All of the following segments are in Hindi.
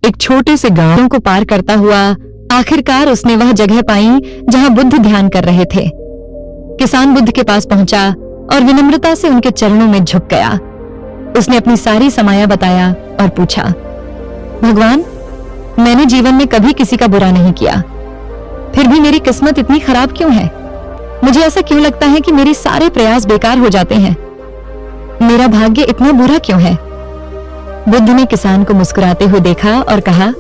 एक छोटे से गांव को पार करता हुआ आखिरकार उसने वह जगह पाई जहां बुद्ध ध्यान कर रहे थे। किसान बुद्ध के पास पहुंचा और विनम्रता से उनके चरणों में झुक गया। उसने अपनी सारी समाया बताया और पूछा, भगवान, मैंने जीवन में कभी किसी का बुरा नहीं किया, फिर भी मेरी किस्मत इतनी खराब क्यों है? मुझे ऐसा क्यों लगता है कि मेरे सारे प्रयास बेकार हो जाते हैं? मेरा भाग्य इतना बुरा क्यों है? बुद्ध ने किसान को मुस्कुराते हुए देखा और कहा,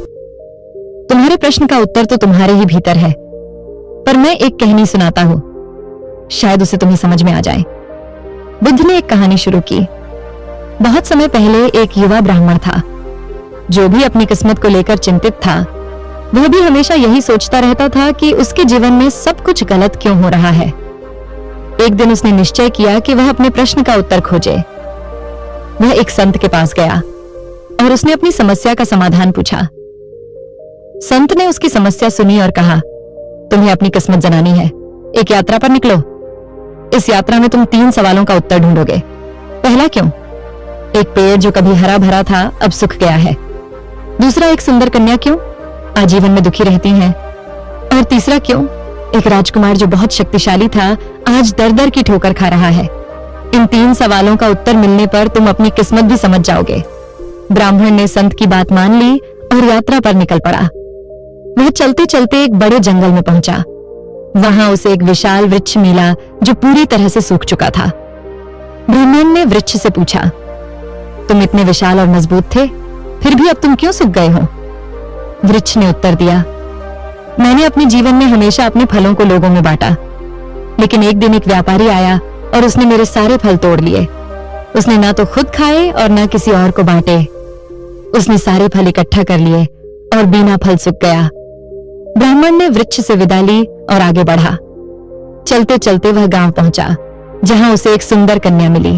तुम्हारे प्रश्न का उत्तर तो तुम्हारे ही भीतर है, पर मैं एक कहानी सुनाता हूं, शायद उसे तुम्हें समझ में आ जाए। बुद्ध ने एक कहानी शुरू की। बहुत समय पहले एक युवा ब्राह्मण था, जो भी अपनी किस्मत को लेकर चिंतित था। वह भी हमेशा यही सोचता रहता था कि उसके जीवन में सब कुछ गलत क्यों हो रहा है। एक दिन उसने निश्चय किया कि वह अपने प्रश्न का उत्तर खोजे। वह एक संत के पास गया और उसने अपनी समस्या का समाधान पूछा। संत ने उसकी समस्या सुनी और कहा, तुम्हें अपनी किस्मत जनानी है, एक यात्रा पर निकलो। इस यात्रा में तुम 3 सवालों का उत्तर ढूंढोगे। पहला, क्यों एक पेड़ जो कभी हरा भरा था अब सूख गया है? दूसरा, एक सुंदर कन्या क्यों आजीवन में दुखी रहती है? और तीसरा, क्यों एक राजकुमार जो बहुत शक्तिशाली था आज दर दर की ठोकर खा रहा है? इन 3 सवालों का उत्तर मिलने पर तुम अपनी किस्मत भी समझ जाओगे। ब्राह्मण ने संत की बात मान ली और यात्रा पर निकल पड़ा। वह चलते चलते एक बड़े जंगल में पहुंचा। वहां उसे एक विशाल वृक्ष मिला जो पूरी तरह से सूख चुका था। ब्राह्मण ने वृक्ष से पूछा, तुम इतने विशाल और मजबूत थे, फिर भी अब तुम क्यों सूख गए हो? वृक्ष ने उत्तर दिया, मैंने अपने जीवन में हमेशा अपने फलों को लोगों में बांटा, लेकिन एक दिन एक व्यापारी आया और उसने मेरे सारे फल तोड़ लिए। उसने ना तो खुद खाए और ना किसी और को बांटे। उसने सारे फल इकट्ठा कर लिए और बिना फल सूख गया। ब्राह्मण ने वृक्ष से विदा ली और आगे बढ़ा। चलते चलते वह गांव पहुंचा, जहां उसे एक सुंदर कन्या मिली,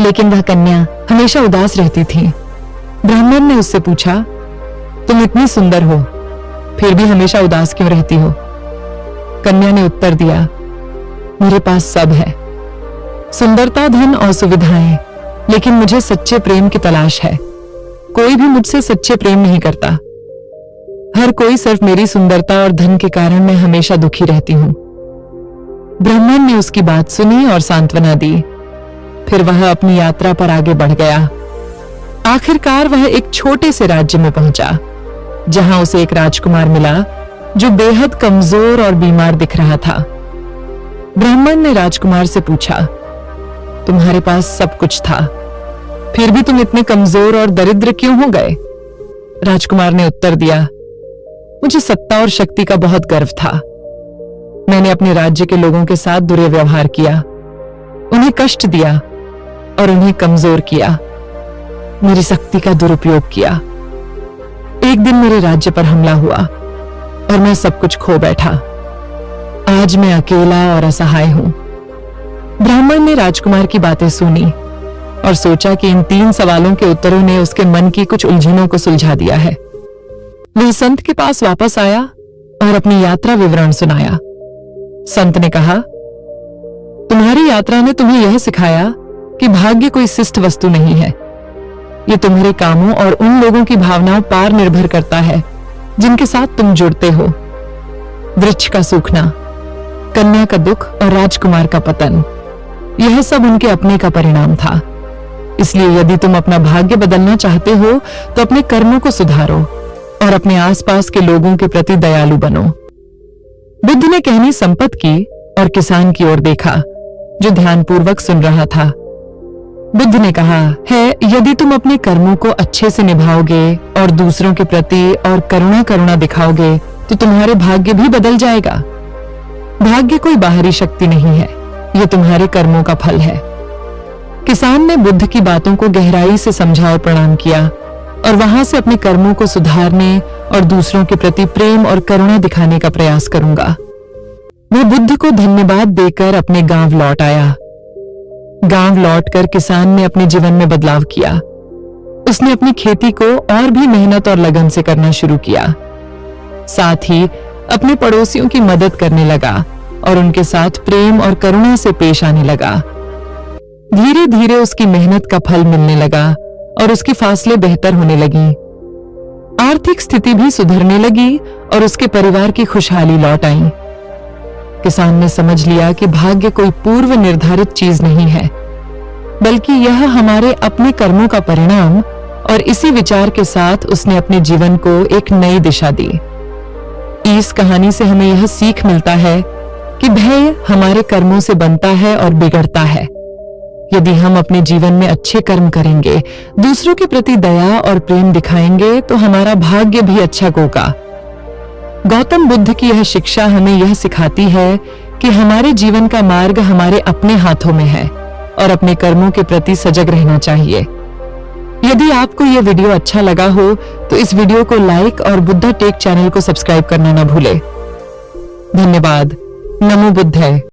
लेकिन वह कन्या हमेशा उदास रहती थी। ब्राह्मण ने उससे पूछा, तुम इतनी सुंदर हो, फिर भी हमेशा उदास क्यों रहती हो? कन्या ने उत्तर दिया, मेरे पास सब है, सुंदरता, धन और सुविधाएं, लेकिन मुझे सच्चे प्रेम की तलाश है। कोई भी मुझसे सच्चे प्रेम नहीं करता। हर कोई सिर्फ मेरी सुंदरता और धन के कारण मैं हमेशा दुखी रहती हूं। ब्राह्मण ने उसकी बात सुनी और सांत्वना दी। फिर वह अपनी यात्रा पर आगे बढ़ गया। आखिरकार वह एक छोटे से राज्य में पहुंचा, जहां उसे एक राजकुमार मिला जो बेहद कमजोर और बीमार दिख रहा था। ब्राह्मण ने राजकुमार से पूछा, तुम्हारे पास सब कुछ था, फिर भी तुम इतने कमजोर और दरिद्र क्यों हो गए? राजकुमार ने उत्तर दिया, मुझे सत्ता और शक्ति का बहुत गर्व था। मैंने अपने राज्य के लोगों के साथ दुर्व्यवहार किया, उन्हें कष्ट दिया और उन्हें कमजोर किया, मेरी शक्ति का दुरुपयोग किया। एक दिन मेरे राज्य पर हमला हुआ और मैं सब कुछ खो बैठा। आज मैं अकेला और असहाय हूं। ब्राह्मण ने राजकुमार की बातें सुनी और सोचा कि इन 3 सवालों के उत्तरों ने उसके मन की कुछ उलझनों को सुलझा दिया है। वह संत के पास वापस आया और अपनी यात्रा विवरण सुनाया। संत ने कहा, तुम्हारी यात्रा ने तुम्हें यह सिखाया कि भाग्य कोई शिष्ट वस्तु नहीं है। ये तुम्हारे कामों और उन लोगों की भावनाओं पर निर्भर करता है जिनके साथ तुम जुड़ते हो। वृक्ष का सूखना, कन्या का दुख और राजकुमार का पतन, यह सब उनके अपने का परिणाम था। इसलिए यदि तुम अपना भाग्य बदलना चाहते हो तो अपने कर्मों को सुधारो और अपने आसपास के लोगों के प्रति दयालु बनो। बुद्ध ने कहानी संपत की और किसान की ओर देखा, जो ध्यानपूर्वक सुन रहा था। बुद्ध ने कहा, यदि तुम अपने कर्मों को अच्छे से निभाओगे और दूसरों के प्रति और करुणा दिखाओगे तो तुम्हारे भाग्य भी बदल जाएगा। भाग्य कोई बाहरी शक्ति नहीं है, यह तुम्हारे कर्मों का फल है। किसान ने बुद्ध की बातों को गहराई से समझा और प्रणाम किया और वहां से अपने कर्मों को सुधारने और दूसरों के प्रति प्रेम और करुणा दिखाने का प्रयास करूंगा। वह बुद्ध को धन्यवाद देकर अपने गांव लौट आया। गांव लौटकर किसान ने अपने जीवन में बदलाव किया। उसने अपनी खेती को और भी मेहनत और लगन से करना शुरू किया। साथ ही अपने पड़ोसियों की मदद करने लगा और उनके साथ प्रेम और करुणा से पेश आने लगा। धीरे धीरे उसकी मेहनत का फल मिलने लगा और उसकी फासलें बेहतर होने लगी। आर्थिक स्थिति भी सुधरने लगी और उसके परिवार की खुशहाली लौट आई। किसान ने समझ लिया कि भाग्य कोई पूर्व निर्धारित चीज नहीं है, बल्कि यह हमारे अपने कर्मों का परिणाम, और इसी विचार के साथ उसने अपने जीवन को एक नई दिशा दी। इस कहानी से हमें यह सीख मिलता है कि भय हमारे कर्मों से बनता है और बिगड़ता है। यदि हम अपने जीवन में अच्छे कर्म करेंगे, दूसरों के प्रति दया और प्रेम दिखाएंगे, तो हमारा भाग्य भी अच्छा होगा। गौतम बुद्ध की यह शिक्षा हमें यह सिखाती है कि हमारे जीवन का मार्ग हमारे अपने हाथों में है और अपने कर्मों के प्रति सजग रहना चाहिए। यदि आपको यह वीडियो अच्छा लगा हो तो इस वीडियो को लाइक और बुद्धा टेक चैनल को सब्सक्राइब करना न भूले। धन्यवाद। नमो बुद्धाय।